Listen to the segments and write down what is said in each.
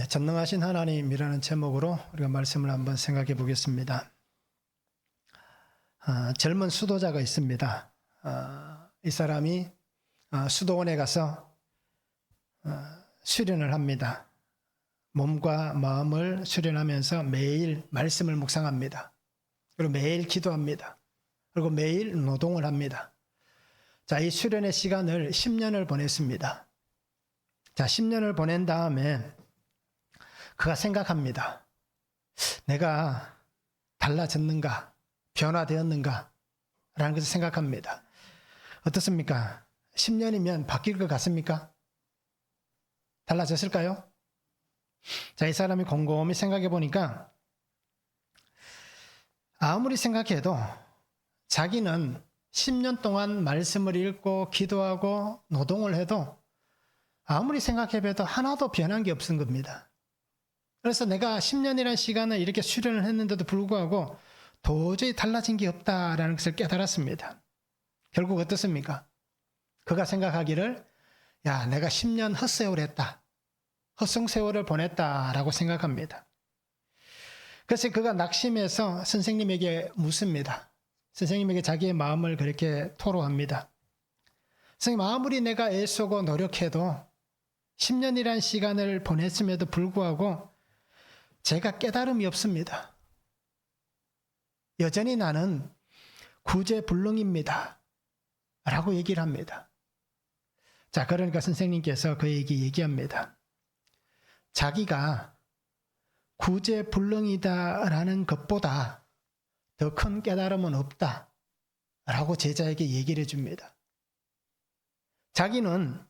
전능하신 하나님이라는 제목으로 우리가 말씀을 한번 생각해 보겠습니다. 젊은 수도자가 있습니다. 이 사람이 수도원에 가서 수련을 합니다. 몸과 마음을 수련하면서 매일 말씀을 묵상합니다. 그리고 매일 기도합니다. 그리고 매일 노동을 합니다. 자, 이 수련의 시간을 10년을 보냈습니다. 자, 10년을 보낸 다음에 그가 생각합니다. 내가 달라졌는가? 변화되었는가? 라는 것을 생각합니다. 어떻습니까? 10년이면 바뀔 것 같습니까? 달라졌을까요? 자, 이 사람이 곰곰이 생각해 보니까 아무리 생각해도 자기는 10년 동안 말씀을 읽고 기도하고 노동을 해도 아무리 생각해봐도 하나도 변한 게 없은 겁니다. 그래서 내가 10년이라는 시간을 이렇게 수련을 했는데도 불구하고 도저히 달라진 게 없다라는 것을 깨달았습니다. 결국 어떻습니까? 그가 생각하기를 야, 내가 10년 헛세월을 했다. 헛성세월을 보냈다라고 생각합니다. 그래서 그가 낙심해서 선생님에게 묻습니다. 선생님에게 자기의 마음을 그렇게 토로합니다. 선생님, 아무리 내가 애쓰고 노력해도 10년이라는 시간을 보냈음에도 불구하고 제가 깨달음이 없습니다. 여전히 나는 구제불능입니다. 라고 얘기를 합니다. 자, 그러니까 선생님께서 그에게 얘기합니다. 자기가 구제불능이다라는 것보다 더 큰 깨달음은 없다. 라고 제자에게 얘기를 해줍니다. 자기는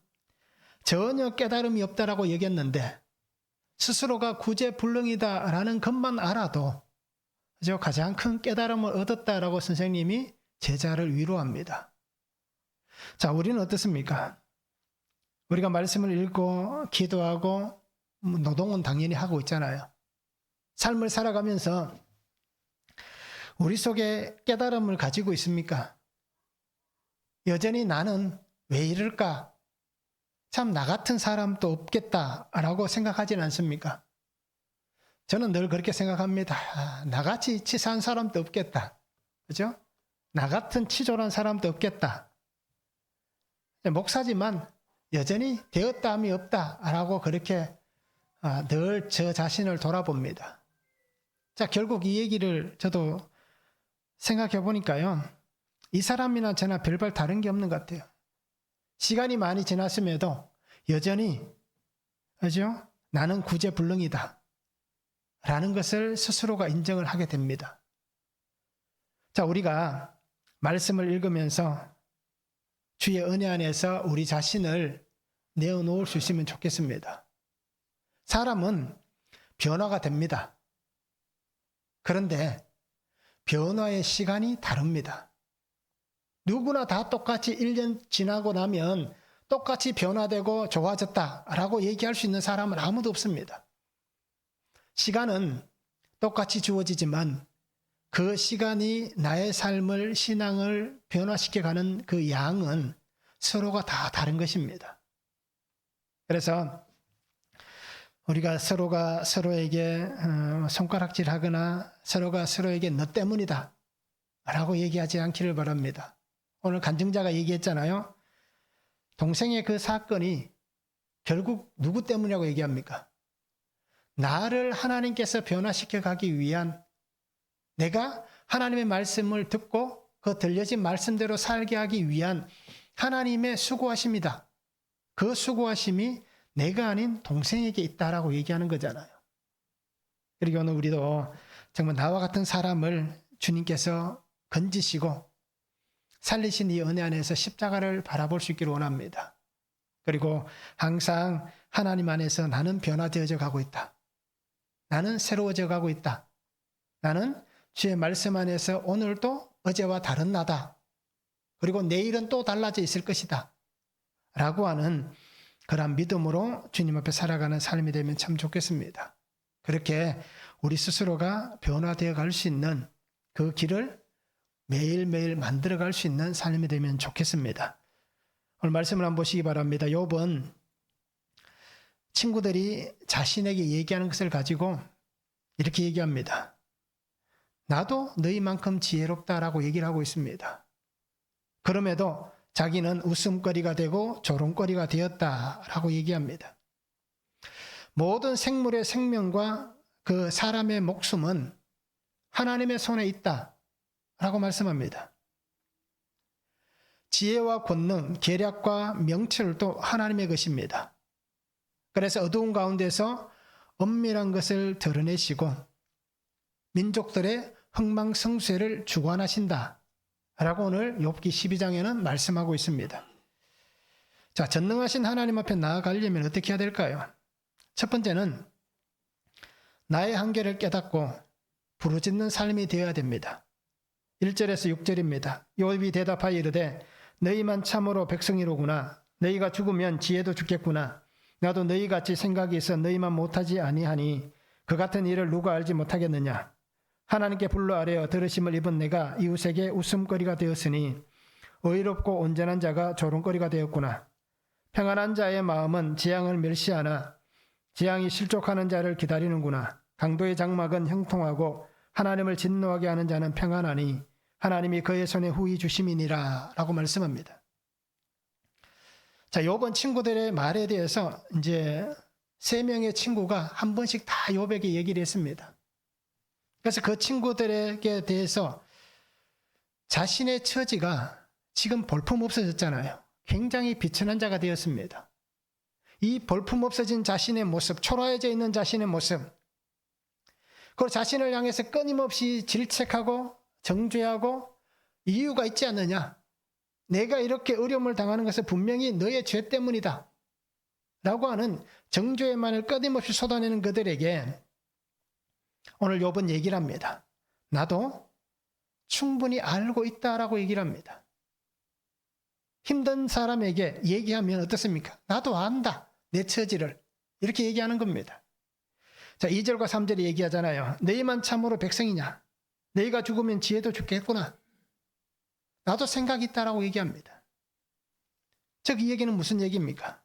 전혀 깨달음이 없다라고 얘기했는데 스스로가 구제불능이다라는 것만 알아도 가장 큰 깨달음을 얻었다라고 선생님이 제자를 위로합니다. 자, 우리는 어떻습니까? 우리가 말씀을 읽고 기도하고 노동은 당연히 하고 있잖아요. 삶을 살아가면서 우리 속에 깨달음을 가지고 있습니까? 여전히 나는 왜 이럴까? 참 나 같은 사람도 없겠다라고 생각하진 않습니까? 저는 늘 그렇게 생각합니다. 나같이 치사한 사람도 없겠다. 그죠? 나 같은 치졸한 사람도 없겠다. 목사지만 여전히 되었다함이 없다라고 그렇게 늘 저 자신을 돌아봅니다. 자, 결국 이 얘기를 저도 생각해 보니까요. 이 사람이나 저나 별반 다른 게 없는 것 같아요. 시간이 많이 지났음에도 여전히 그죠? 나는 구제불능이다. 라는 것을 스스로가 인정을 하게 됩니다. 자, 우리가 말씀을 읽으면서 주의 은혜 안에서 우리 자신을 내어놓을 수 있으면 좋겠습니다. 사람은 변화가 됩니다. 그런데 변화의 시간이 다릅니다. 누구나 다 똑같이 1년 지나고 나면 똑같이 변화되고 좋아졌다라고 얘기할 수 있는 사람은 아무도 없습니다. 시간은 똑같이 주어지지만 그 시간이 나의 삶을, 신앙을 변화시켜가는 그 양은 서로가 다 다른 것입니다. 그래서 우리가 서로가 서로에게 손가락질하거나 서로가 서로에게 너 때문이다 라고 얘기하지 않기를 바랍니다. 오늘 간증자가 얘기했잖아요. 동생의 그 사건이 결국 누구 때문이라고 얘기합니까? 나를 하나님께서 변화시켜 가기 위한, 내가 하나님의 말씀을 듣고 그 들려진 말씀대로 살게 하기 위한 하나님의 수고하심이다. 그 수고하심이 내가 아닌 동생에게 있다라고 얘기하는 거잖아요. 그리고 오늘 우리도 정말 나와 같은 사람을 주님께서 건지시고 살리신 이 은혜 안에서 십자가를 바라볼 수 있기를 원합니다. 그리고 항상 하나님 안에서 나는 변화되어져 가고 있다. 나는 새로워져 가고 있다. 나는 주의 말씀 안에서 오늘도 어제와 다른 나다. 그리고 내일은 또 달라져 있을 것이다. 라고 하는 그런 믿음으로 주님 앞에 살아가는 삶이 되면 참 좋겠습니다. 그렇게 우리 스스로가 변화되어 갈 수 있는 그 길을 매일매일 만들어갈 수 있는 삶이 되면 좋겠습니다. 오늘 말씀을 한번 보시기 바랍니다. 욥은 친구들이 자신에게 얘기하는 것을 가지고 이렇게 얘기합니다. 나도 너희만큼 지혜롭다라고 얘기를 하고 있습니다. 그럼에도 자기는 웃음거리가 되고 조롱거리가 되었다라고 얘기합니다. 모든 생물의 생명과 그 사람의 목숨은 하나님의 손에 있다라고 말씀합니다. 지혜와 권능, 계략과 명철도 하나님의 것입니다. 그래서 어두운 가운데서 엄밀한 것을 드러내시고 민족들의 흥망성쇠를 주관하신다 라고 오늘 욥기 12장에는 말씀하고 있습니다. 자, 전능하신 하나님 앞에 나아가려면 어떻게 해야 될까요? 첫 번째는 나의 한계를 깨닫고 부르짖는 삶이 되어야 됩니다. 1절에서 6절입니다. 욥이 대답하여 이르되 너희만 참으로 백성이로구나. 너희가 죽으면 지혜도 죽겠구나. 나도 너희같이 생각이 있어 너희만 못하지 아니하니 그 같은 일을 누가 알지 못하겠느냐. 하나님께 불러 아뢰어 들으심을 입은 내가 이웃에게 웃음거리가 되었으니 의롭고 온전한 자가 조롱거리가 되었구나. 평안한 자의 마음은 재앙을 멸시하나 재앙이 실족하는 자를 기다리는구나. 강도의 장막은 형통하고 하나님을 진노하게 하는 자는 평안하니 하나님이 그의 손에 후히 주심이니라 라고 말씀합니다. 자, 욥은 친구들의 말에 대해서 이제 3명의 친구가 한 번씩 다 욥에게 얘기를 했습니다. 그래서 그 친구들에게 대해서 자신의 처지가 지금 볼품없어졌잖아요. 굉장히 비천한 자가 되었습니다. 이 볼품없어진 자신의 모습, 초라해져 있는 자신의 모습, 그리고 자신을 향해서 끊임없이 질책하고 정죄하고 이유가 있지 않느냐. 내가 이렇게 어려움을 당하는 것은 분명히 너의 죄 때문이다 라고 하는 정죄만을 끊임없이 쏟아내는 그들에게 오늘 욥은 얘기를 합니다. 나도 충분히 알고 있다라고 얘기를 합니다. 힘든 사람에게 얘기하면 어떻습니까? 나도 안다. 내 처지를. 이렇게 얘기하는 겁니다. 자, 2절과 3절이 얘기하잖아요. 너희만 참으로 백성이냐? 너희가 죽으면 지혜도 죽겠구나. 나도 생각이 있다라고 얘기합니다. 즉, 이 얘기는 무슨 얘기입니까?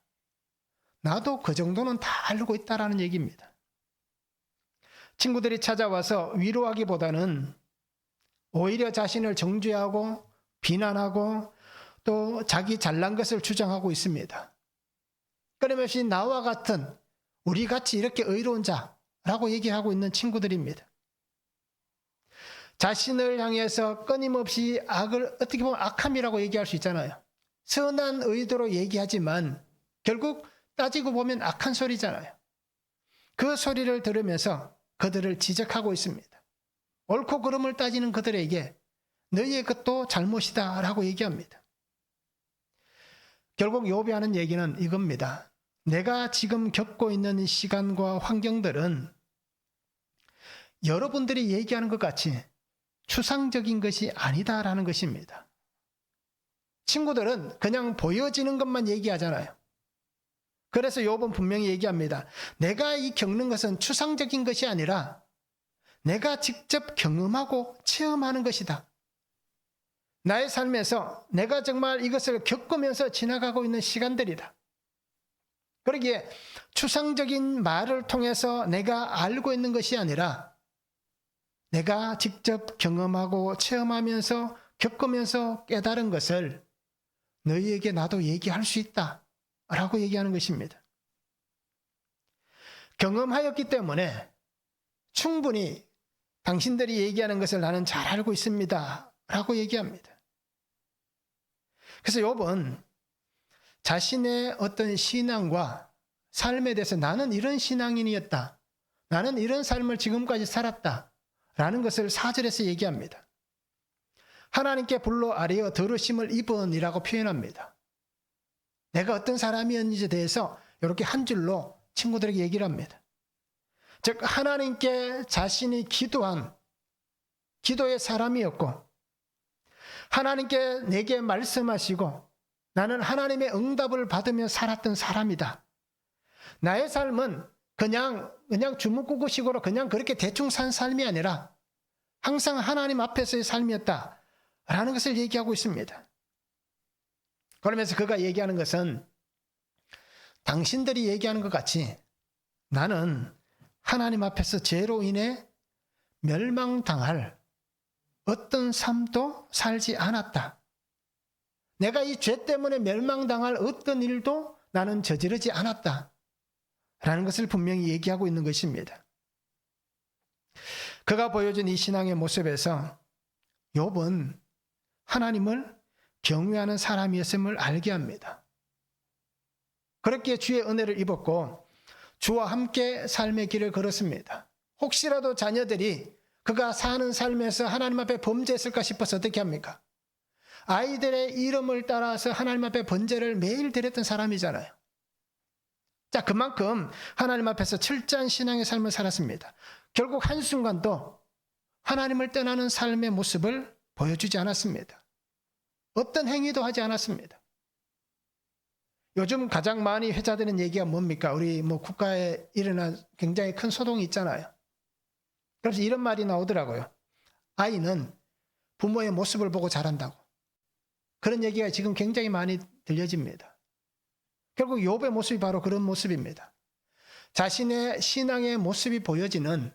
나도 그 정도는 다 알고 있다라는 얘기입니다. 친구들이 찾아와서 위로하기보다는 오히려 자신을 정죄하고 비난하고 또 자기 잘난 것을 주장하고 있습니다. 그러면서 나와 같은 우리같이 이렇게 의로운 자라고 얘기하고 있는 친구들입니다. 자신을 향해서 끊임없이 악을 어떻게 보면 악함이라고 얘기할 수 있잖아요. 선한 의도로 얘기하지만 결국 따지고 보면 악한 소리잖아요. 그 소리를 들으면서 그들을 지적하고 있습니다. 옳고 그름을 따지는 그들에게 너희의 것도 잘못이다 라고 얘기합니다. 결국 욥이 하는 얘기는 이겁니다. 내가 지금 겪고 있는 시간과 환경들은 여러분들이 얘기하는 것 같이 추상적인 것이 아니다라는 것입니다. 친구들은 그냥 보여지는 것만 얘기하잖아요. 그래서 욥은 분명히 얘기합니다. 내가 이 겪는 것은 추상적인 것이 아니라 내가 직접 경험하고 체험하는 것이다. 나의 삶에서 내가 정말 이것을 겪으면서 지나가고 있는 시간들이다. 그러기에 추상적인 말을 통해서 내가 알고 있는 것이 아니라 내가 직접 경험하고 체험하면서 겪으면서 깨달은 것을 너희에게 나도 얘기할 수 있다 라고 얘기하는 것입니다. 경험하였기 때문에 충분히 당신들이 얘기하는 것을 나는 잘 알고 있습니다 라고 얘기합니다. 그래서 욥은 자신의 어떤 신앙과 삶에 대해서 나는 이런 신앙인이었다. 나는 이런 삶을 지금까지 살았다. 라는 것을 4절에서 얘기합니다. 하나님께 불러 아뢰어 들으심을 입은이라고 표현합니다. 내가 어떤 사람이었는지에 대해서 이렇게 한 줄로 친구들에게 얘기를 합니다. 즉 하나님께 자신이 기도한 기도의 사람이었고 하나님께 내게 말씀하시고 나는 하나님의 응답을 받으며 살았던 사람이다. 나의 삶은 그냥 주먹구구식으로 그냥 그렇게 대충 산 삶이 아니라 항상 하나님 앞에서의 삶이었다라는 것을 얘기하고 있습니다. 그러면서 그가 얘기하는 것은 당신들이 얘기하는 것 같이 나는 하나님 앞에서 죄로 인해 멸망당할 어떤 삶도 살지 않았다. 내가 이 죄 때문에 멸망당할 어떤 일도 나는 저지르지 않았다. 라는 것을 분명히 얘기하고 있는 것입니다. 그가 보여준 이 신앙의 모습에서 욥은 하나님을 경외하는 사람이었음을 알게 합니다. 그렇게 주의 은혜를 입었고 주와 함께 삶의 길을 걸었습니다. 혹시라도 자녀들이 그가 사는 삶에서 하나님 앞에 범죄했을까 싶어서 어떻게 합니까? 아이들의 이름을 따라서 하나님 앞에 번제를 매일 드렸던 사람이잖아요. 자, 그만큼 하나님 앞에서 철저한 신앙의 삶을 살았습니다. 결국 한순간도 하나님을 떠나는 삶의 모습을 보여주지 않았습니다. 어떤 행위도 하지 않았습니다. 요즘 가장 많이 회자되는 얘기가 뭡니까? 우리 국가에 일어난 굉장히 큰 소동이 있잖아요. 그래서 이런 말이 나오더라고요. 아이는 부모의 모습을 보고 자란다고. 그런 얘기가 지금 굉장히 많이 들려집니다. 결국 욥의 모습이 바로 그런 모습입니다. 자신의 신앙의 모습이 보여지는,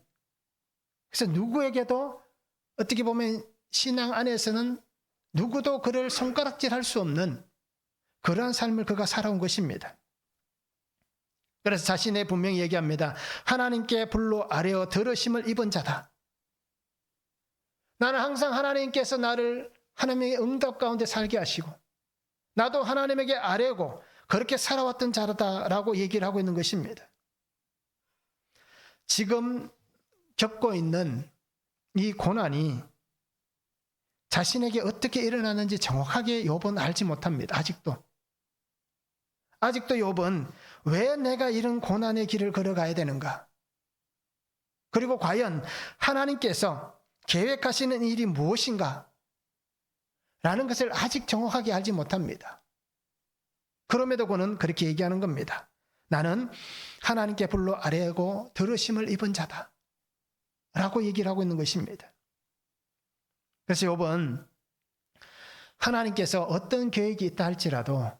그래서 누구에게도 어떻게 보면 신앙 안에서는 누구도 그를 손가락질할 수 없는 그러한 삶을 그가 살아온 것입니다. 그래서 자신의 분명히 얘기합니다. 하나님께 불로 아뢰어 들으심을 입은 자다. 나는 항상 하나님께서 나를 하나님의 응답 가운데 살게 하시고 나도 하나님에게 아뢰고 그렇게 살아왔던 자다라고 얘기를 하고 있는 것입니다. 지금 겪고 있는 이 고난이 자신에게 어떻게 일어나는지 정확하게 욥은 알지 못합니다. 아직도 욥은 왜 내가 이런 고난의 길을 걸어가야 되는가? 그리고 과연 하나님께서 계획하시는 일이 무엇인가? 라는 것을 아직 정확하게 알지 못합니다. 그럼에도 그는 그렇게 얘기하는 겁니다. 나는 하나님께 불로 아뢰고 들으심을 입은 자다. 라고 얘기를 하고 있는 것입니다. 그래서 욥은 하나님께서 어떤 계획이 있다 할지라도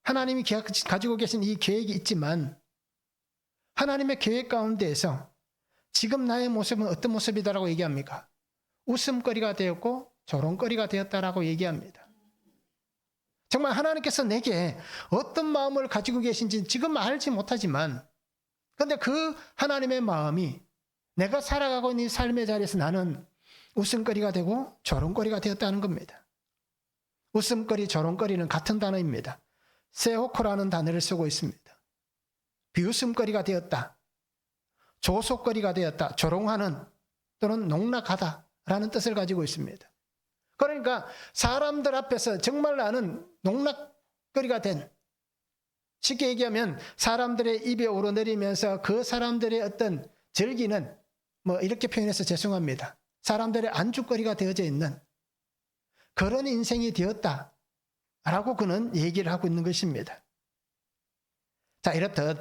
하나님이 가지고 계신 이 계획이 있지만 하나님의 계획 가운데에서 지금 나의 모습은 어떤 모습이다라고 얘기합니까? 웃음거리가 되었고 조롱거리가 되었다라고 얘기합니다. 정말 하나님께서 내게 어떤 마음을 가지고 계신지 지금 알지 못하지만 그런데 그 하나님의 마음이 내가 살아가고 있는 이 삶의 자리에서 나는 웃음거리가 되고 조롱거리가 되었다는 겁니다. 웃음거리, 조롱거리는 같은 단어입니다. 세호코라는 단어를 쓰고 있습니다. 비웃음거리가 되었다. 조속거리가 되었다. 조롱하는 또는 농락하다라는 뜻을 가지고 있습니다. 그러니까 사람들 앞에서 정말 나는 농락거리가 된, 쉽게 얘기하면 사람들의 입에 오르내리면서 그 사람들의 어떤 즐기는, 이렇게 표현해서 죄송합니다. 사람들의 안주거리가 되어져 있는 그런 인생이 되었다라고 그는 얘기를 하고 있는 것입니다. 자, 이렇듯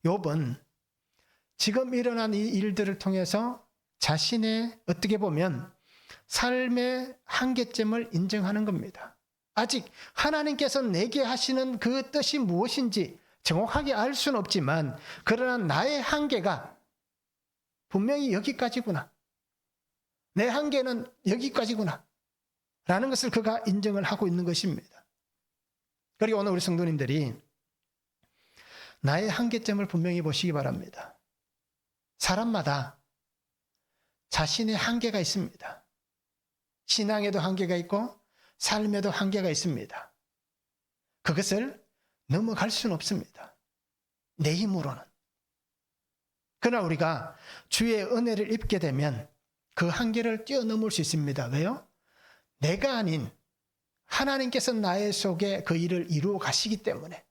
욥은 지금 일어난 이 일들을 통해서 자신의 어떻게 보면 삶의 한계점을 인정하는 겁니다. 아직 하나님께서 내게 하시는 그 뜻이 무엇인지 정확하게 알 수는 없지만 그러나 나의 한계가 분명히 여기까지구나. 내 한계는 여기까지구나. 라는 것을 그가 인정을 하고 있는 것입니다. 그리고 오늘 우리 성도님들이 나의 한계점을 분명히 보시기 바랍니다. 사람마다 자신의 한계가 있습니다. 신앙에도 한계가 있고 삶에도 한계가 있습니다. 그것을 넘어갈 수는 없습니다. 내 힘으로는. 그러나 우리가 주의 은혜를 입게 되면 그 한계를 뛰어넘을 수 있습니다. 왜요? 내가 아닌 하나님께서 나의 속에 그 일을 이루어 가시기 때문에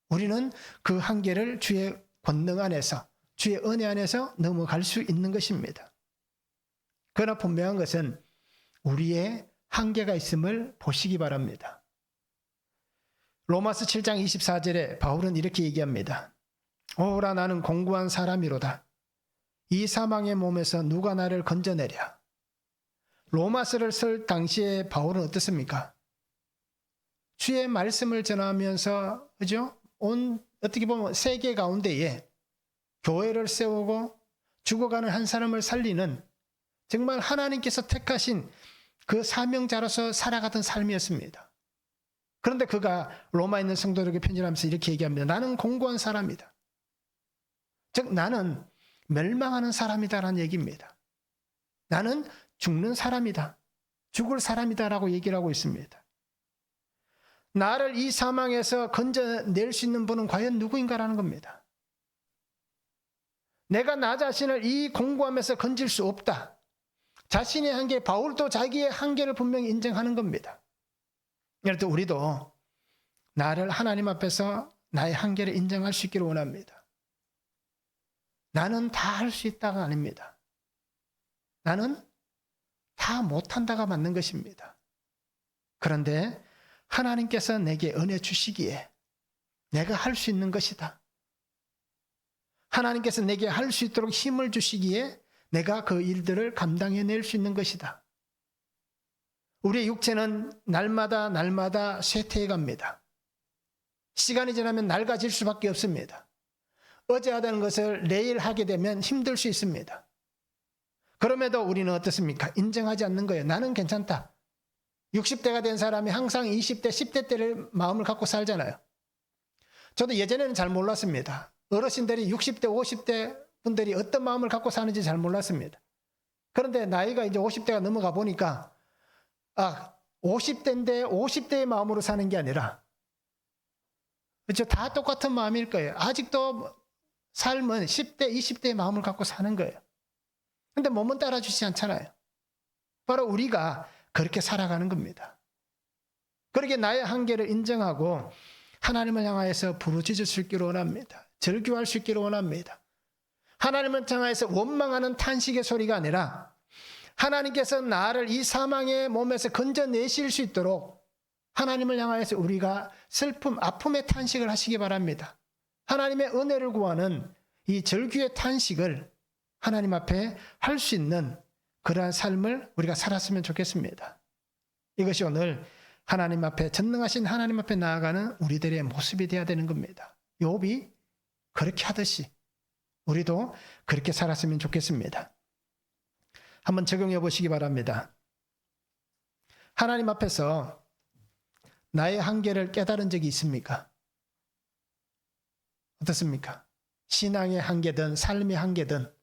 우리는 그 한계를 주의 권능 안에서, 주의 은혜 안에서 넘어갈 수 있는 것입니다. 그러나 분명한 것은 우리의 한계가 있음을 보시기 바랍니다. 로마서 7장 24절에 바울은 이렇게 얘기합니다. 오라 나는 공고한 사람이로다. 이 사망의 몸에서 누가 나를 건져내랴. 로마서를 쓸 당시에 바울은 어떻습니까? 주의 말씀을 전하면서, 그죠? 어떻게 보면 세계 가운데에 교회를 세우고 죽어가는 한 사람을 살리는 정말 하나님께서 택하신 그 사명자로서 살아가던 삶이었습니다. 그런데 그가 로마에 있는 성도들에게 편지를 하면서 이렇게 얘기합니다. 나는 공고한 사람이다. 즉 나는 멸망하는 사람이다라는 얘기입니다. 나는 죽는 사람이다. 죽을 사람이다라고 얘기를 하고 있습니다. 나를 이 사망에서 건져낼 수 있는 분은 과연 누구인가라는 겁니다. 내가 나 자신을 이 공고함에서 건질 수 없다. 자신의 한계, 바울도 자기의 한계를 분명히 인정하는 겁니다. 예를 들어 우리도 나를 하나님 앞에서 나의 한계를 인정할 수 있기를 원합니다. 나는 다 할 수 있다가 아닙니다. 나는 다 못한다가 맞는 것입니다. 그런데 하나님께서 내게 은혜 주시기에 내가 할 수 있는 것이다. 하나님께서 내게 할 수 있도록 힘을 주시기에 내가 그 일들을 감당해낼 수 있는 것이다. 우리의 육체는 날마다 쇠퇴해 갑니다. 시간이 지나면 낡아질 수밖에 없습니다. 어제 하던 것을 내일 하게 되면 힘들 수 있습니다. 그럼에도 우리는 어떻습니까? 인정하지 않는 거예요. 나는 괜찮다. 60대가 된 사람이 항상 20대, 10대 때를 마음을 갖고 살잖아요. 저도 예전에는 잘 몰랐습니다. 어르신들이 60대, 50대 분들이 어떤 마음을 갖고 사는지 잘 몰랐습니다. 그런데 나이가 이제 50대가 넘어가 보니까 50대인데 50대의 마음으로 사는 게 아니라 그렇죠? 다 똑같은 마음일 거예요. 아직도 삶은 10대, 20대의 마음을 갖고 사는 거예요. 근데 몸은 따라주지 않잖아요. 바로 우리가 그렇게 살아가는 겁니다. 그렇게 나의 한계를 인정하고 하나님을 향하여서 부르짖을 수 있기를 원합니다. 절규할 수 있기를 원합니다. 하나님을 향하여서 원망하는 탄식의 소리가 아니라 하나님께서 나를 이 사망의 몸에서 건져내실 수 있도록 하나님을 향하여서 우리가 슬픔, 아픔의 탄식을 하시기 바랍니다. 하나님의 은혜를 구하는 이 절규의 탄식을 하나님 앞에 할 수 있는 그러한 삶을 우리가 살았으면 좋겠습니다. 이것이 오늘 하나님 앞에, 전능하신 하나님 앞에 나아가는 우리들의 모습이 되어야 되는 겁니다. 욥이 그렇게 하듯이 우리도 그렇게 살았으면 좋겠습니다. 한번 적용해 보시기 바랍니다. 하나님 앞에서 나의 한계를 깨달은 적이 있습니까? 어떻습니까? 신앙의 한계든 삶의 한계든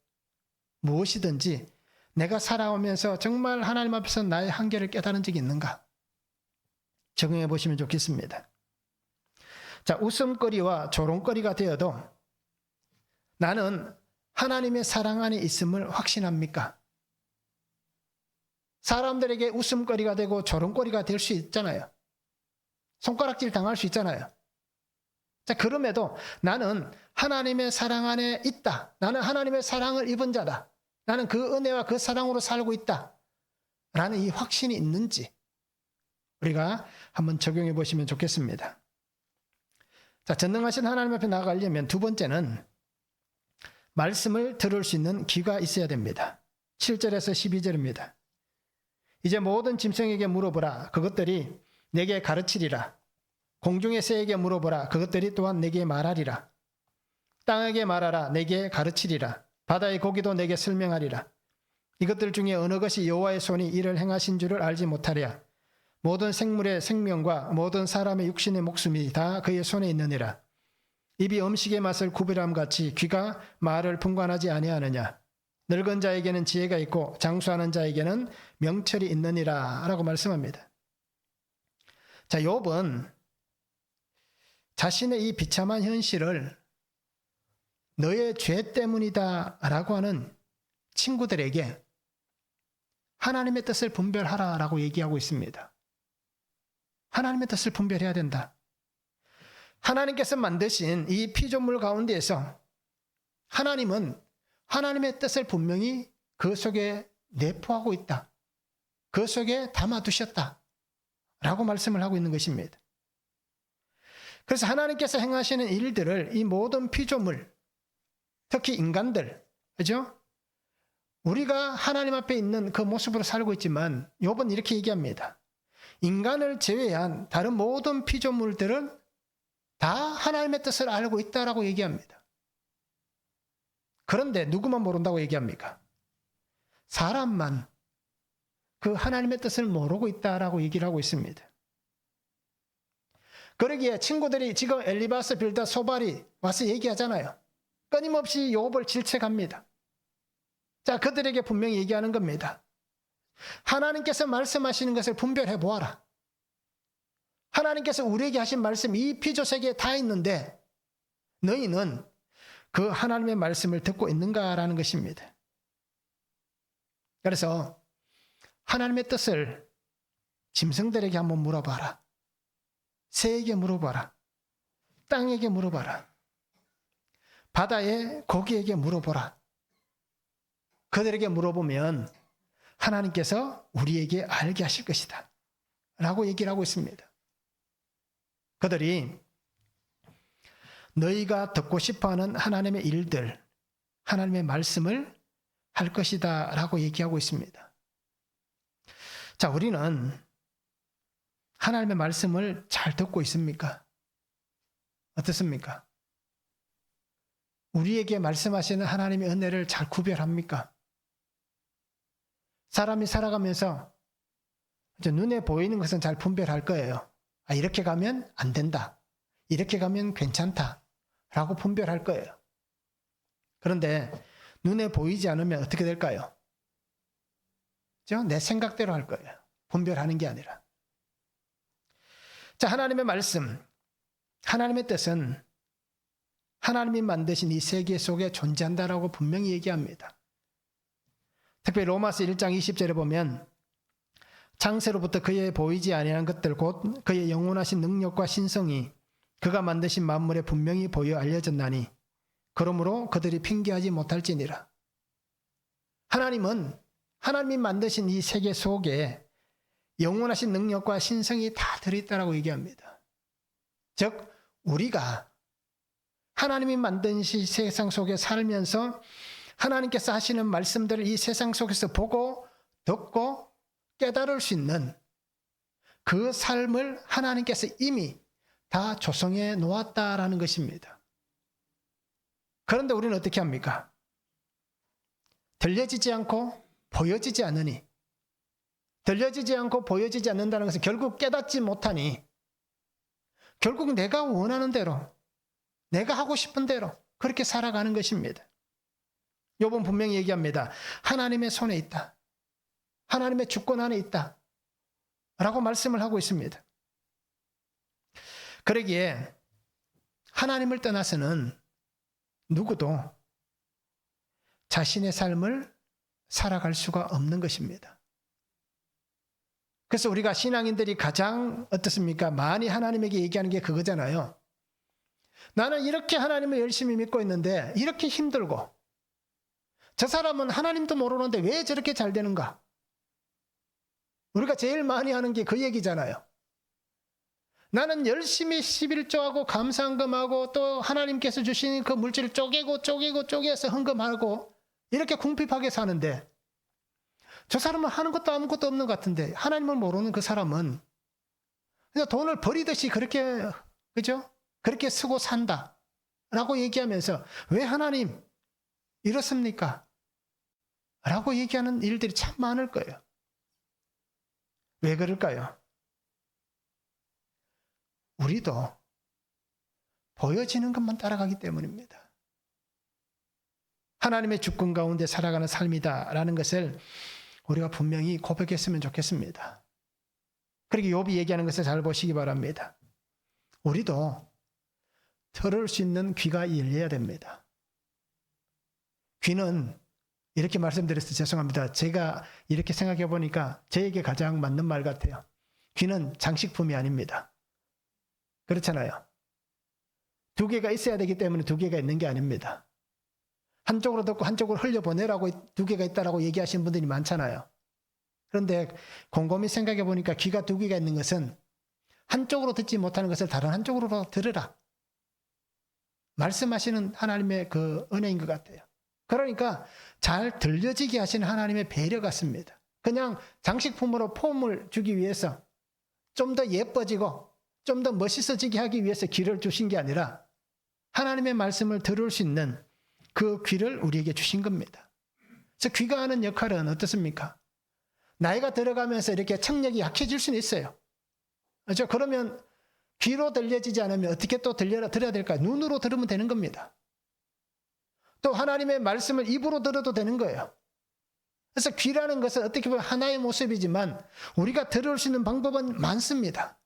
무엇이든지 내가 살아오면서 정말 하나님 앞에서 나의 한계를 깨달은 적이 있는가? 적용해 보시면 좋겠습니다. 자, 웃음거리와 조롱거리가 되어도 나는 하나님의 사랑 안에 있음을 확신합니까? 사람들에게 웃음거리가 되고 조롱거리가 될 수 있잖아요. 손가락질 당할 수 있잖아요. 자, 그럼에도 나는 하나님의 사랑 안에 있다. 나는 하나님의 사랑을 입은 자다. 나는 그 은혜와 그 사랑으로 살고 있다. 라는 이 확신이 있는지 우리가 한번 적용해 보시면 좋겠습니다. 자, 전능하신 하나님 앞에 나아가려면 두 번째는 말씀을 들을 수 있는 귀가 있어야 됩니다. 7절에서 12절입니다. 이제 모든 짐승에게 물어보라. 그것들이 내게 가르치리라. 공중의 새에게 물어보라. 그것들이 또한 내게 말하리라. 땅에게 말하라. 내게 가르치리라. 바다의 고기도 내게 설명하리라. 이것들 중에 어느 것이 여호와의 손이 이를 행하신 줄을 알지 못하랴. 모든 생물의 생명과 모든 사람의 육신의 목숨이 다 그의 손에 있느니라. 입이 음식의 맛을 구별함 같이 귀가 말을 분간하지 아니하느냐. 늙은 자에게는 지혜가 있고 장수하는 자에게는 명철이 있느니라 라고 말씀합니다. 자, 욥은 자신의 이 비참한 현실을 너의 죄 때문이다 라고 하는 친구들에게 하나님의 뜻을 분별하라 라고 얘기하고 있습니다. 하나님의 뜻을 분별해야 된다. 하나님께서 만드신 이 피조물 가운데에서 하나님은 하나님의 뜻을 분명히 그 속에 내포하고 있다. 그 속에 담아두셨다. 라고 말씀을 하고 있는 것입니다. 그래서 하나님께서 행하시는 일들을 이 모든 피조물, 특히 인간들, 그죠? 우리가 하나님 앞에 있는 그 모습으로 살고 있지만 욥은 이렇게 얘기합니다. 인간을 제외한 다른 모든 피조물들은 다 하나님의 뜻을 알고 있다라고 얘기합니다. 그런데 누구만 모른다고 얘기합니까? 사람만 그 하나님의 뜻을 모르고 있다라고 얘기를 하고 있습니다. 그러기에 친구들이 지금 엘리바스, 빌닷, 소발이 와서 얘기하잖아요. 끊임없이 욥을 질책합니다. 자, 그들에게 분명히 얘기하는 겁니다. 하나님께서 말씀하시는 것을 분별해 보아라. 하나님께서 우리에게 하신 말씀 이 피조세계에 다 있는데 너희는 그 하나님의 말씀을 듣고 있는가라는 것입니다. 그래서 하나님의 뜻을 짐승들에게 한번 물어봐라. 새에게 물어봐라. 땅에게 물어봐라. 바다의 고기에게 물어보라. 그들에게 물어보면 하나님께서 우리에게 알게 하실 것이다 라고 얘기를 하고 있습니다. 그들이 너희가 듣고 싶어하는 하나님의 일들, 하나님의 말씀을 할 것이다 라고 얘기하고 있습니다. 자, 우리는 하나님의 말씀을 잘 듣고 있습니까? 어떻습니까? 우리에게 말씀하시는 하나님의 은혜를 잘 구별합니까? 사람이 살아가면서 눈에 보이는 것은 잘 분별할 거예요. 아, 이렇게 가면 안 된다. 이렇게 가면 괜찮다. 라고 분별할 거예요. 그런데 눈에 보이지 않으면 어떻게 될까요? 내 생각대로 할 거예요. 분별하는 게 아니라. 자, 하나님의 말씀, 하나님의 뜻은 하나님이 만드신 이 세계 속에 존재한다라고 분명히 얘기합니다. 특별히 로마서 1장 20절에 보면 창세로부터 그의 보이지 아니한 것들 곧 그의 영원하신 능력과 신성이 그가 만드신 만물에 분명히 보여 알려졌나니 그러므로 그들이 핑계하지 못할지니라. 하나님은 하나님이 만드신 이 세계 속에 영원하신 능력과 신성이 다 들어있다라고 얘기합니다. 즉 우리가 하나님이 만든 세상 속에 살면서 하나님께서 하시는 말씀들을 이 세상 속에서 보고 듣고 깨달을 수 있는 그 삶을 하나님께서 이미 다 조성해 놓았다라는 것입니다. 그런데 우리는 어떻게 합니까? 들려지지 않고 보여지지 않으니, 들려지지 않고 보여지지 않는다는 것은 결국 깨닫지 못하니 결국 내가 원하는 대로, 내가 하고 싶은 대로 그렇게 살아가는 것입니다. 욥은 분명히 얘기합니다. 하나님의 손에 있다. 하나님의 주권 안에 있다. 라고 말씀을 하고 있습니다. 그러기에 하나님을 떠나서는 누구도 자신의 삶을 살아갈 수가 없는 것입니다. 그래서 우리가 신앙인들이 가장 어떻습니까? 많이 하나님에게 얘기하는 게 그거잖아요. 나는 이렇게 하나님을 열심히 믿고 있는데 이렇게 힘들고 저 사람은 하나님도 모르는데 왜 저렇게 잘 되는가? 우리가 제일 많이 하는 게 그 얘기잖아요. 나는 열심히 11조하고 감사헌금하고 또 하나님께서 주신 그 물질을 쪼개서 헌금하고 이렇게 궁핍하게 사는데 저 사람은 하는 것도 아무것도 없는 것 같은데 하나님을 모르는 그 사람은 그냥 돈을 버리듯이 그렇게 그죠? 그렇게 쓰고 산다 라고 얘기하면서 왜 하나님 이렇습니까? 라고 얘기하는 일들이 참 많을 거예요. 왜 그럴까요? 우리도 보여지는 것만 따라가기 때문입니다. 하나님의 주권 가운데 살아가는 삶이다라는 것을 우리가 분명히 고백했으면 좋겠습니다. 그렇게 욥이 얘기하는 것을 잘 보시기 바랍니다. 우리도 들을 수 있는 귀가 열려야 됩니다. 귀는 이렇게 말씀드려서 죄송합니다. 제가 이렇게 생각해 보니까 저에게 가장 맞는 말 같아요. 귀는 장식품이 아닙니다. 그렇잖아요. 두 개가 있어야 되기 때문에 두 개가 있는 게 아닙니다. 한쪽으로 듣고 한쪽으로 흘려보내라고 두 개가 있다라고 얘기하시는 분들이 많잖아요. 그런데 곰곰이 생각해 보니까 귀가 두 개가 있는 것은 한쪽으로 듣지 못하는 것을 다른 한쪽으로 들으라. 말씀하시는 하나님의 그 은혜인 것 같아요. 그러니까 잘 들려지게 하시는 하나님의 배려 같습니다. 그냥 장식품으로 폼을 주기 위해서 좀 더 예뻐지고 좀 더 멋있어지게 하기 위해서 귀를 주신 게 아니라 하나님의 말씀을 들을 수 있는 그 귀를 우리에게 주신 겁니다. 그래서 귀가 하는 역할은 어떻습니까? 나이가 들어가면서 이렇게 청력이 약해질 수는 있어요. 그렇죠? 그러면 귀로 들려지지 않으면 어떻게 또 들어야 될까요? 눈으로 들으면 되는 겁니다. 또 하나님의 말씀을 입으로 들어도 되는 거예요. 그래서 귀라는 것은 어떻게 보면 하나의 모습이지만 우리가 들을 수 있는 방법은 많습니다.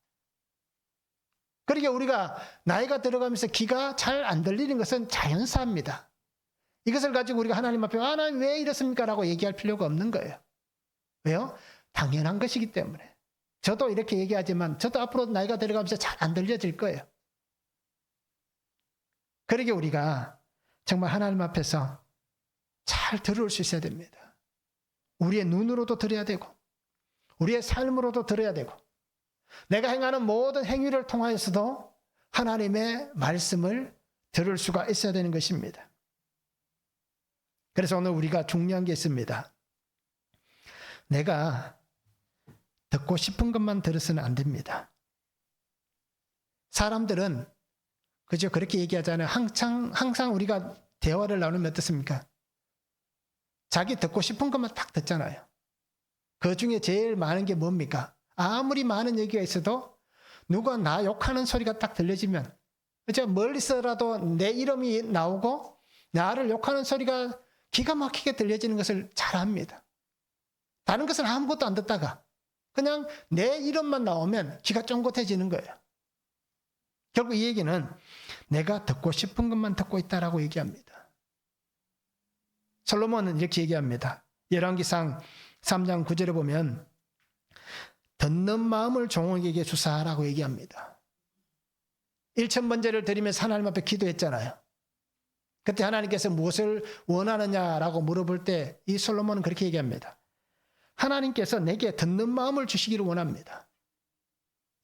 그러니까 우리가 나이가 들어가면서 귀가 잘 안 들리는 것은 자연사입니다. 이것을 가지고 우리가 하나님 앞에 하나님 왜 이렇습니까? 라고 얘기할 필요가 없는 거예요. 왜요? 당연한 것이기 때문에. 저도 이렇게 얘기하지만 저도 앞으로 나이가 들어가면서 잘 안 들려질 거예요. 그러기에 우리가 정말 하나님 앞에서 잘 들을 수 있어야 됩니다. 우리의 눈으로도 들어야 되고 우리의 삶으로도 들어야 되고 내가 행하는 모든 행위를 통하여서도 하나님의 말씀을 들을 수가 있어야 되는 것입니다. 그래서 오늘 우리가 중요한 게 있습니다. 내가 듣고 싶은 것만 들어서는 안 됩니다. 사람들은 그죠? 그렇게 얘기하잖아요. 항상 우리가 대화를 나누면 어떻습니까? 자기 듣고 싶은 것만 딱 듣잖아요. 그 중에 제일 많은 게 뭡니까? 아무리 많은 얘기가 있어도 누가 나 욕하는 소리가 딱 들려지면 그죠? 멀리서라도 내 이름이 나오고 나를 욕하는 소리가 기가 막히게 들려지는 것을 잘 압니다. 다른 것은 아무것도 안 듣다가 그냥 내 이름만 나오면 귀가 쫑긋해지는 거예요. 결국 이 얘기는 내가 듣고 싶은 것만 듣고 있다라고 얘기합니다. 솔로몬은 이렇게 얘기합니다. 열왕기상 3장 9절에 보면 듣는 마음을 종에게 주사라고 얘기합니다. 1,000번제를 드리면서 하나님 앞에 기도했잖아요. 그때 하나님께서 무엇을 원하느냐라고 물어볼 때 이 솔로몬은 그렇게 얘기합니다. 하나님께서 내게 듣는 마음을 주시기를 원합니다.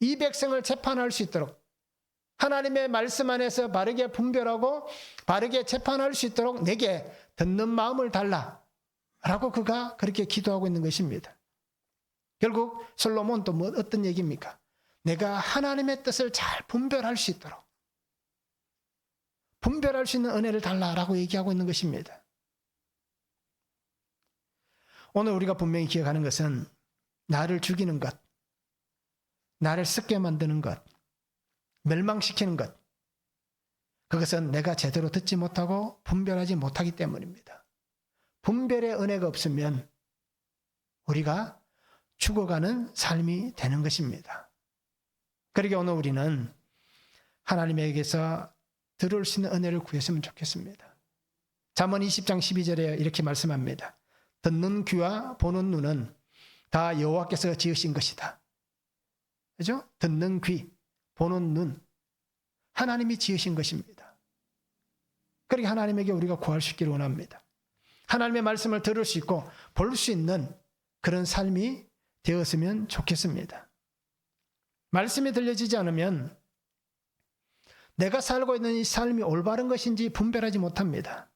이 백성을 재판할 수 있도록 하나님의 말씀 안에서 바르게 분별하고 바르게 재판할 수 있도록 내게 듣는 마음을 달라라고 그가 그렇게 기도하고 있는 것입니다. 결국 솔로몬도 어떤 얘기입니까? 내가 하나님의 뜻을 잘 분별할 수 있도록 분별할 수 있는 은혜를 달라라고 얘기하고 있는 것입니다. 오늘 우리가 분명히 기억하는 것은 나를 죽이는 것, 나를 썩게 만드는 것, 멸망시키는 것, 그것은 내가 제대로 듣지 못하고 분별하지 못하기 때문입니다. 분별의 은혜가 없으면 우리가 죽어가는 삶이 되는 것입니다. 그러게 오늘 우리는 하나님에게서 들을 수 있는 은혜를 구했으면 좋겠습니다. 잠언 20장 12절에 이렇게 말씀합니다. 듣는 귀와 보는 눈은 다 여호와께서 지으신 것이다. 그죠? 듣는 귀, 보는 눈, 하나님이 지으신 것입니다. 그렇게 하나님에게 우리가 구할 수 있기를 원합니다. 하나님의 말씀을 들을 수 있고 볼 수 있는 그런 삶이 되었으면 좋겠습니다. 말씀이 들려지지 않으면 내가 살고 있는 이 삶이 올바른 것인지 분별하지 못합니다.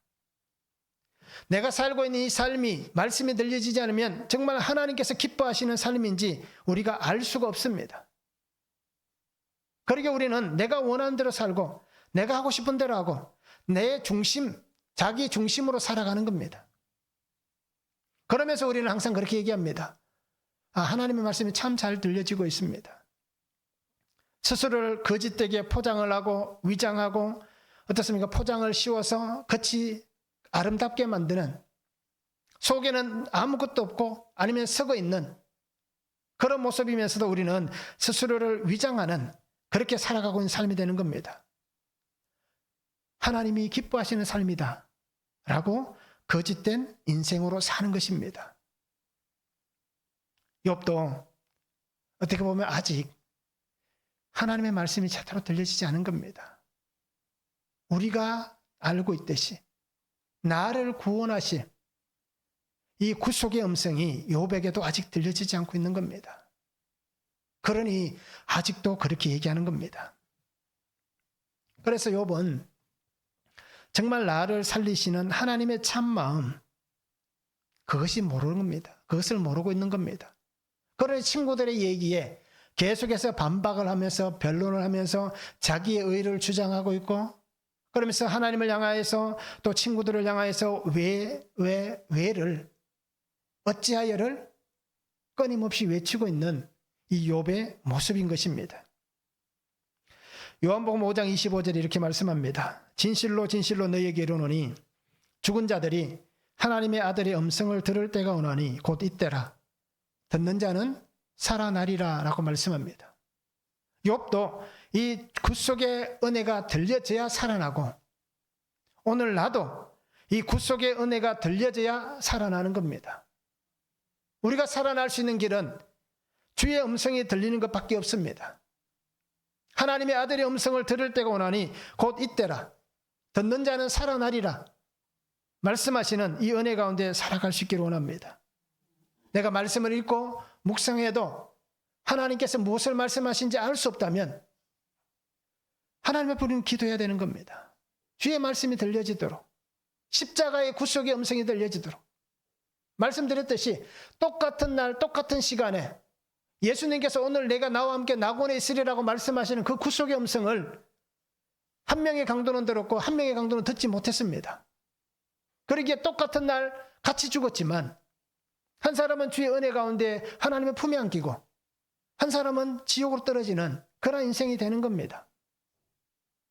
내가 살고 있는 이 삶이 말씀이 들려지지 않으면 정말 하나님께서 기뻐하시는 삶인지 우리가 알 수가 없습니다. 그러게 우리는 내가 원하는 대로 살고 내가 하고 싶은 대로 하고 내 중심, 자기 중심으로 살아가는 겁니다. 그러면서 우리는 항상 그렇게 얘기합니다. 하나님의 말씀이 참 잘 들려지고 있습니다. 스스로를 거짓되게 포장을 하고 위장하고 어떻습니까? 포장을 씌워서 겉이 아름답게 만드는 속에는 아무것도 없고 아니면 썩어 있는 그런 모습이면서도 우리는 스스로를 위장하는 그렇게 살아가고 있는 삶이 되는 겁니다. 하나님이 기뻐하시는 삶이다 라고 거짓된 인생으로 사는 것입니다. 욥도 어떻게 보면 아직 하나님의 말씀이 제대로 들려지지 않은 겁니다. 우리가 알고 있듯이 나를 구원하실 이 구속의 음성이 욥에게도 아직 들려지지 않고 있는 겁니다. 그러니 아직도 그렇게 얘기하는 겁니다. 그래서 욥은 정말 나를 살리시는 하나님의 참마음 그것이 모르는 겁니다. 그것을 모르고 있는 겁니다. 그러니 친구들의 얘기에 계속해서 반박을 하면서 변론을 하면서 자기의 의를 주장하고 있고, 그러면서 하나님을 향하여서 또 친구들을 향하여서 왜를 어찌하여를 끊임없이 외치고 있는 이 욥의 모습인 것입니다. 요한복음 5장 25절에 이렇게 말씀합니다. 진실로 진실로 너희에게 이르노니 죽은 자들이 하나님의 아들의 음성을 들을 때가 오나니 곧 이때라. 듣는 자는 살아나리라 라고 말씀합니다. 욥도 이 구속의 은혜가 들려져야 살아나고, 오늘 나도 이 구속의 은혜가 들려져야 살아나는 겁니다. 우리가 살아날 수 있는 길은 주의 음성이 들리는 것밖에 없습니다. 하나님의 아들의 음성을 들을 때가 오나니 곧 이때라. 듣는 자는 살아나리라 말씀하시는 이 은혜 가운데 살아갈 수 있기를 원합니다. 내가 말씀을 읽고 묵상해도 하나님께서 무엇을 말씀하신지 알 수 없다면 하나님 앞에 우리는 기도해야 되는 겁니다. 주의 말씀이 들려지도록, 십자가의 구속의 음성이 들려지도록. 말씀드렸듯이 똑같은 날 똑같은 시간에 예수님께서 오늘 내가 나와 함께 낙원에 있으리라고 말씀하시는 그 구속의 음성을 한 명의 강도는 들었고 한 명의 강도는 듣지 못했습니다. 그러기에 똑같은 날 같이 죽었지만 한 사람은 주의 은혜 가운데 하나님의 품에 안기고 한 사람은 지옥으로 떨어지는 그런 인생이 되는 겁니다.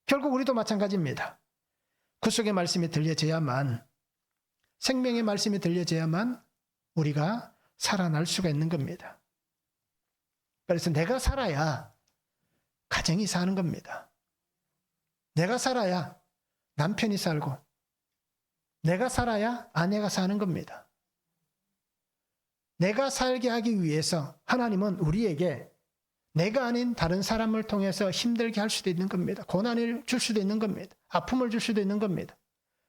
결국 우리도 마찬가지입니다. 구속의 말씀이 들려져야만, 생명의 말씀이 들려져야만 우리가 살아날 수가 있는 겁니다. 그래서 내가 살아야 가정이 사는 겁니다. 내가 살아야 남편이 살고, 내가 살아야 아내가 사는 겁니다. 내가 살게 하기 위해서 하나님은 우리에게 내가 아닌 다른 사람을 통해서 힘들게 할 수도 있는 겁니다. 고난을 줄 수도 있는 겁니다. 아픔을 줄 수도 있는 겁니다.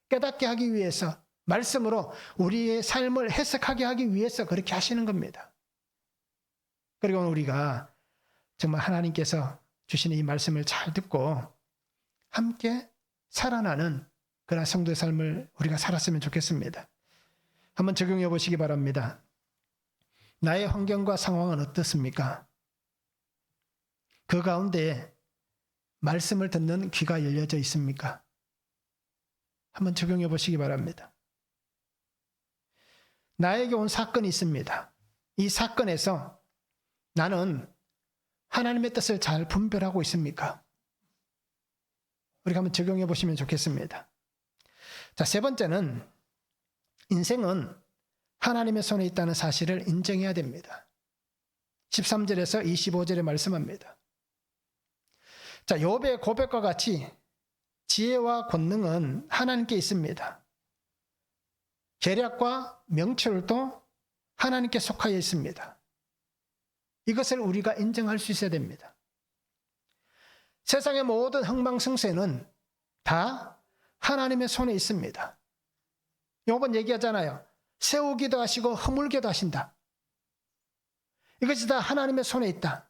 깨닫게 하기 위해서, 말씀으로 우리의 삶을 해석하게 하기 위해서 그렇게 하시는 겁니다. 그리고 우리가 정말 하나님께서 주시는 이 말씀을 잘 듣고 함께 살아나는 그런 성도의 삶을 우리가 살았으면 좋겠습니다. 한번 적용해 보시기 바랍니다. 나의 환경과 상황은 어떻습니까? 그 가운데 말씀을 듣는 귀가 열려져 있습니까? 한번 적용해 보시기 바랍니다. 나에게 온 사건이 있습니다. 이 사건에서 나는 하나님의 뜻을 잘 분별하고 있습니까? 우리가 한번 적용해 보시면 좋겠습니다. 자, 세 번째는 인생은 하나님의 손에 있다는 사실을 인정해야 됩니다. 13절에서 25절에 말씀합니다. 자, 욥의 고백과 같이 지혜와 권능은 하나님께 있습니다. 계략과 명철도 하나님께 속하여 있습니다. 이것을 우리가 인정할 수 있어야 됩니다. 세상의 모든 흥망성쇠는 다 하나님의 손에 있습니다. 욥은 얘기하잖아요. 세우기도 하시고 허물기도 하신다. 이것이 다 하나님의 손에 있다.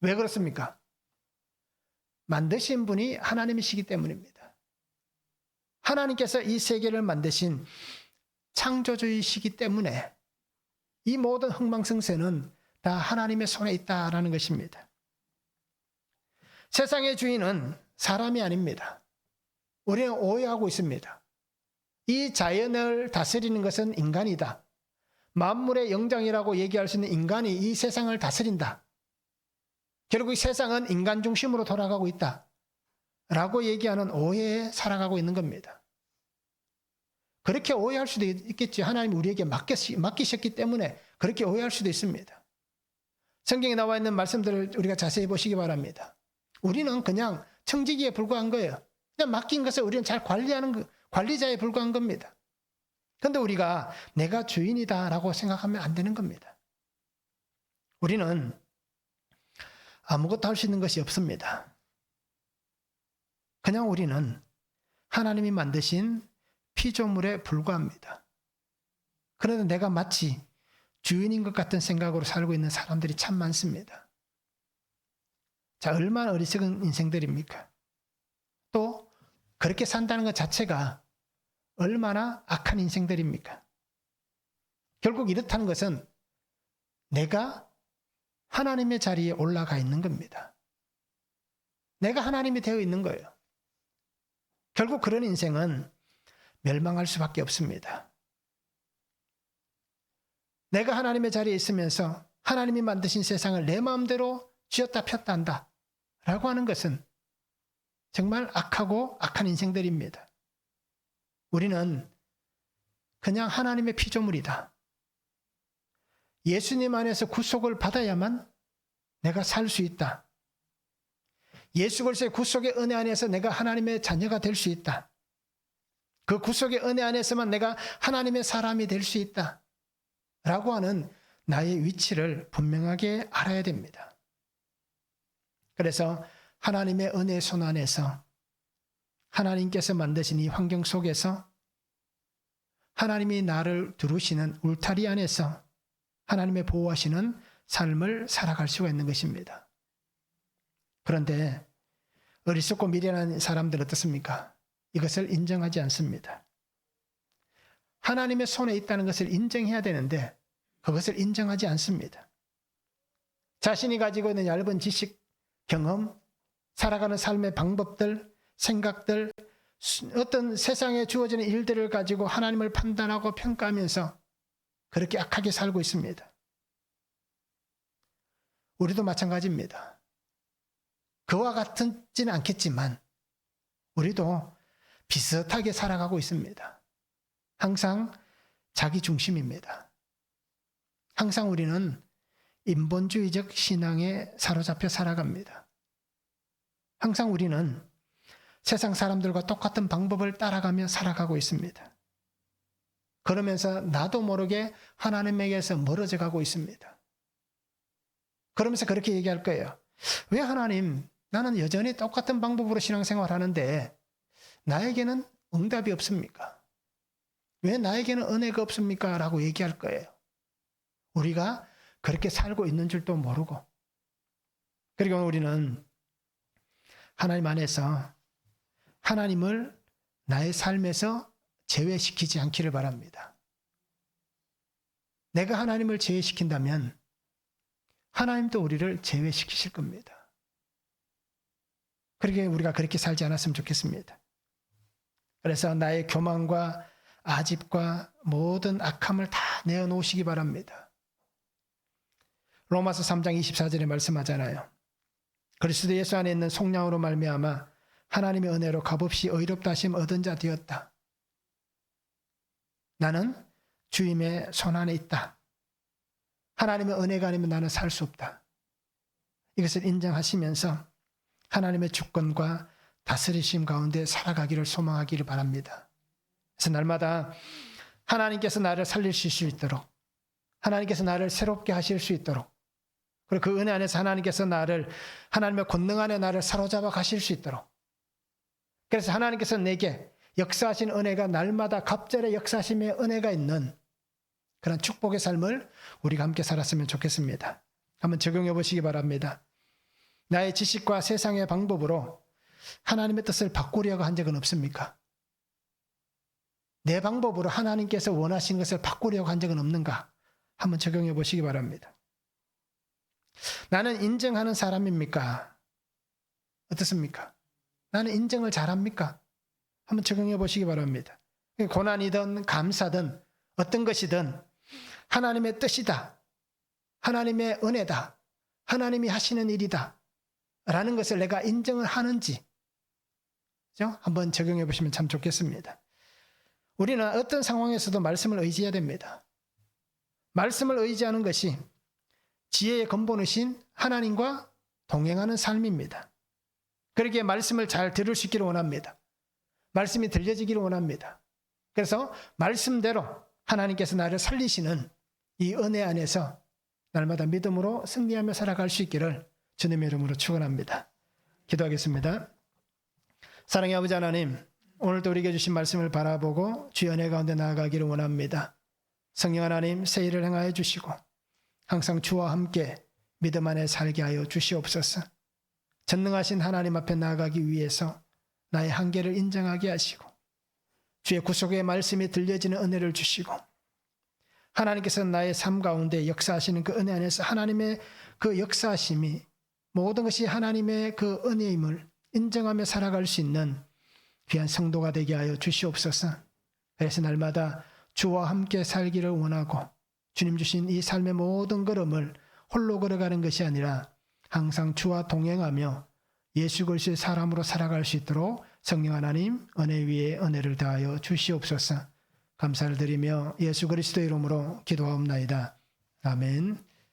왜 그렇습니까? 만드신 분이 하나님이시기 때문입니다. 하나님께서 이 세계를 만드신 창조주이시기 때문에 이 모든 흥망성쇠는 다 하나님의 손에 있다라는 것입니다. 세상의 주인은 사람이 아닙니다. 우리는 오해하고 있습니다. 이 자연을 다스리는 것은 인간이다. 만물의 영장이라고 얘기할 수 있는 인간이 이 세상을 다스린다. 결국 이 세상은 인간 중심으로 돌아가고 있다. 라고 얘기하는 오해에 살아가고 있는 겁니다. 그렇게 오해할 수도 있겠지. 하나님이 우리에게 맡기셨기 때문에 그렇게 오해할 수도 있습니다. 성경에 나와 있는 말씀들을 우리가 자세히 보시기 바랍니다. 우리는 그냥 청지기에 불과한 거예요. 그냥 맡긴 것을 우리는 잘 관리하는 관리자에 불과한 겁니다. 그런데 우리가 내가 주인이다라고 생각하면 안 되는 겁니다. 우리는 아무것도 할 수 있는 것이 없습니다. 그냥 우리는 하나님이 만드신 피조물에 불과합니다. 그런데 내가 마치 주인인 것 같은 생각으로 살고 있는 사람들이 참 많습니다. 자, 얼마나 어리석은 인생들입니까? 또 그렇게 산다는 것 자체가 얼마나 악한 인생들입니까? 결국 이렇다는 것은 내가 하나님의 자리에 올라가 있는 겁니다. 내가 하나님이 되어 있는 거예요. 결국 그런 인생은 멸망할 수밖에 없습니다. 내가 하나님의 자리에 있으면서 하나님이 만드신 세상을 내 마음대로 쥐었다 폈다 한다 라고 하는 것은 정말 악하고 악한 인생들입니다. 우리는 그냥 하나님의 피조물이다. 예수님 안에서 구속을 받아야만 내가 살 수 있다. 예수 그리스도의 구속의 은혜 안에서 내가 하나님의 자녀가 될 수 있다. 그 구속의 은혜 안에서만 내가 하나님의 사람이 될 수 있다. 라고 하는 나의 위치를 분명하게 알아야 됩니다. 그래서 하나님의 은혜의 손 안에서 하나님께서 만드신 이 환경 속에서 하나님이 나를 두르시는 울타리 안에서 하나님의 보호하시는 삶을 살아갈 수가 있는 것입니다. 그런데 어리석고 미련한 사람들 어떻습니까? 이것을 인정하지 않습니다. 하나님의 손에 있다는 것을 인정해야 되는데 그것을 인정하지 않습니다. 자신이 가지고 있는 얇은 지식, 경험, 살아가는 삶의 방법들, 생각들, 어떤 세상에 주어지는 일들을 가지고 하나님을 판단하고 평가하면서 그렇게 악하게 살고 있습니다. 우리도 마찬가지입니다. 그와 같지는 않겠지만 우리도 비슷하게 살아가고 있습니다. 항상 자기 중심입니다. 항상 우리는 인본주의적 신앙에 사로잡혀 살아갑니다. 항상 우리는 세상 사람들과 똑같은 방법을 따라가며 살아가고 있습니다. 그러면서 나도 모르게 하나님에게서 멀어져 가고 있습니다. 그러면서 그렇게 얘기할 거예요. 왜 하나님, 나는 여전히 똑같은 방법으로 신앙생활 하는데 나에게는 응답이 없습니까? 왜 나에게는 은혜가 없습니까? 라고 얘기할 거예요. 우리가 그렇게 살고 있는 줄도 모르고. 그리고 우리는 하나님 안에서 하나님을 나의 삶에서 제외시키지 않기를 바랍니다. 내가 하나님을 제외시킨다면 하나님도 우리를 제외시키실 겁니다. 그러게 우리가 그렇게 살지 않았으면 좋겠습니다. 그래서 나의 교만과 아집과 모든 악함을 다 내어놓으시기 바랍니다. 로마서 3장 24절에 말씀하잖아요. 그리스도 예수 안에 있는 속량으로 말미암아 하나님의 은혜로 값없이 의롭다 하심 얻은 자 되었다. 나는 주님의 손 안에 있다. 하나님의 은혜가 아니면 나는 살 수 없다. 이것을 인정하시면서 하나님의 주권과 다스리심 가운데 살아가기를 소망하기를 바랍니다. 그래서 날마다 하나님께서 나를 살리실 수 있도록, 하나님께서 나를 새롭게 하실 수 있도록, 그리고 그 은혜 안에서 하나님께서 하나님의 권능 안에 나를 사로잡아 가실 수 있도록, 그래서 하나님께서 내게 역사하신 은혜가 날마다 갑절의 역사하심의 은혜가 있는 그런 축복의 삶을 우리가 함께 살았으면 좋겠습니다. 한번 적용해 보시기 바랍니다. 나의 지식과 세상의 방법으로 하나님의 뜻을 바꾸려고 한 적은 없습니까? 내 방법으로 하나님께서 원하시는 것을 바꾸려고 한 적은 없는가? 한번 적용해 보시기 바랍니다. 나는 인정하는 사람입니까? 어떻습니까? 나는 인정을 잘합니까? 한번 적용해 보시기 바랍니다. 고난이든 감사든 어떤 것이든 하나님의 뜻이다, 하나님의 은혜다, 하나님이 하시는 일이다 라는 것을 내가 인정을 하는지 한번 적용해 보시면 참 좋겠습니다. 우리는 어떤 상황에서도 말씀을 의지해야 됩니다. 말씀을 의지하는 것이 지혜의 근본이신 하나님과 동행하는 삶입니다. 그러기에 말씀을 잘 들을 수 있기를 원합니다. 말씀이 들려지기를 원합니다. 그래서 말씀대로 하나님께서 나를 살리시는 이 은혜 안에서 날마다 믿음으로 승리하며 살아갈 수 있기를 주님의 이름으로 축원합니다. 기도하겠습니다. 사랑의 아버지 하나님, 오늘도 우리에게 주신 말씀을 바라보고 주의 은혜 가운데 나아가기를 원합니다. 성령 하나님, 새 일을 행하여 주시고 항상 주와 함께 믿음 안에 살게 하여 주시옵소서. 전능하신 하나님 앞에 나아가기 위해서 나의 한계를 인정하게 하시고 주의 구속의 말씀이 들려지는 은혜를 주시고 하나님께서 나의 삶 가운데 역사하시는 그 은혜 안에서 하나님의 그 역사하심이 모든 것이 하나님의 그 은혜임을 인정하며 살아갈 수 있는 귀한 성도가 되게 하여 주시옵소서. 그래서 날마다 주와 함께 살기를 원하고 주님 주신 이 삶의 모든 걸음을 홀로 걸어가는 것이 아니라 항상 주와 동행하며 예수 그리스도의 사람으로 살아갈 수 있도록 성령 하나님 은혜 위에 은혜를 더하여 주시옵소서. 감사를 드리며 예수 그리스도의 이름으로 기도하옵나이다. 아멘.